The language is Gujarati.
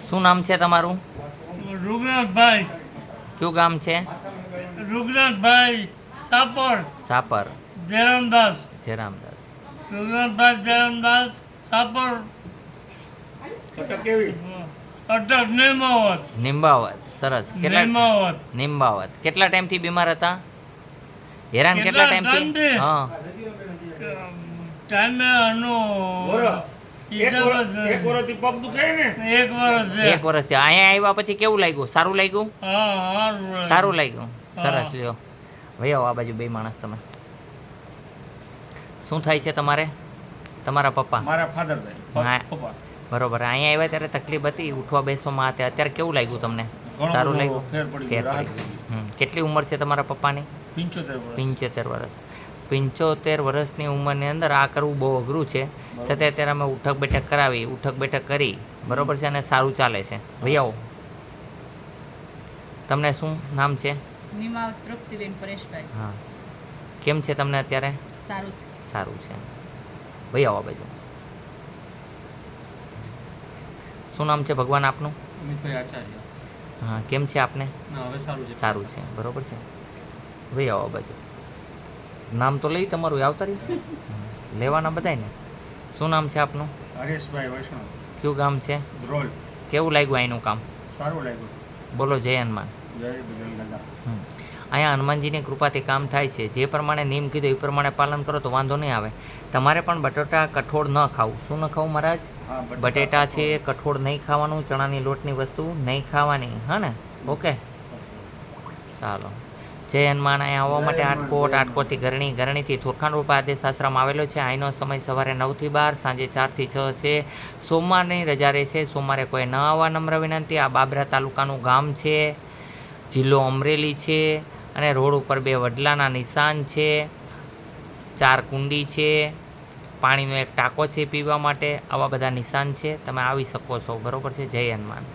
શું નામ છે તમારું? રૂગનાથભાઈ. કયું ગામ છે? રૂગનાથભાઈ સાપર. સાપર. જયરામદાસ. જયરામદાસ. રૂગનાથભાઈ જયરામદાસ સાપર. અટક કેવી? અટક નિમાવત. નિંબાવત. સરસ. નિમાવત. નિંબાવત. કેટલા ટાઈમથી બીમાર હતા? હેરાન કેટલા ટાઈમથી? હા. ટાઈમે એક વર્ષથી પગ દુખે ને? એક વર્ષ. એક વર્ષથી. અહીંયા આવ્યા પછી કેવું લાગ્યું? સારું લાગ્યું? હા. સારું લાગ્યું. સરસ. લ્યો ભાઈ આવો આ બાજુ બે માણસ તમે. શું થાય છે તમારે? તમારા પપ્પા? મારા ફાધર હા. પપ્પા. બરોબર. અહીંયા આવ્યા ત્યારે તકલીફ હતી ઉઠવા બેસવામાં હતા, અત્યારે કેવું લાગ્યું તમને? સારું લાગ્યું? ફેર પડી ગયો. કેટલી ઉંમર છે તમારા પપ્પાની? 75 વર્ષ. 75 વર્ષની ઉંમરની અંદર આ કરવું બહુ અઘરું છે. છતાં અત્યારે અમે ઉઠક બેઠક કરી બરોબર છે અને સારું ચાલે છે. ભાઈ આવો. તમને શું નામ છે? નિમાવત તૃપ્તિબેન પરેશભાઈ. હા. કેમ છે તમને અત્યારે? સારું છે. સારું છે. ભાઈ આવો બાજુ. શું નામ છે ભગવાન આપનું? અમિતભાઈ આચાર્ય. હા. કેમ છે આપને? હવે સારું છે. સારું છે. બરોબર છે. ભાઈ આવો બાજુ. નામ તો લઈ તમારું આવતા રહ્યું લેવાના બધાય ને. શું નામ છે આપનું? હરેશભાઈ વૈષ્ણવ. કયું ગામ છે? ધ્રોલ. કેવું લાગ્યું અહીંનું કામ? સારું લાગ્યું. બોલો જય હનુમાન. જય બજરંગ દાદા. અહીંયા હનુમાનજીની કૃપાથી કામ થાય છે. જે પ્રમાણે નિયમ કીધું એ પ્રમાણે પાલન કરો તો વાંધો નહીં આવે. તમારે પણ બટાટા કઠોળ ન ખાવું. શું ન ખાવું મહારાજ? બટેટા છે, કઠોળ નહીં ખાવાનું, ચણાની લોટની વસ્તુ નહીં ખાવાની. હા ને? ઓકે ચાલો. જય હનુમાન. અહીંયા આવવા માટે આટકોટથી ગરણીથી થોરખાણ રૂપા આદેશ આશ્રમ આવેલો છે. અહીંનો સમય સવારે 9 થી 12, સાંજે 4 થી 6 છે. સોમવારની રજા રહેશે. સોમવારે કોઈ ન આવવા નમ્ર વિનંતી. આ બાબરા તાલુકાનું ગામ છે, જિલ્લો અમરેલી છે અને રોડ ઉપર 2 વડલાના નિશાન છે, 4 કુંડી છે, પાણીનો એક ટાંકો છે પીવા માટે. આવા બધા નિશાન છે. તમે આવી શકો છો. બરાબર છે. જય હનુમાન.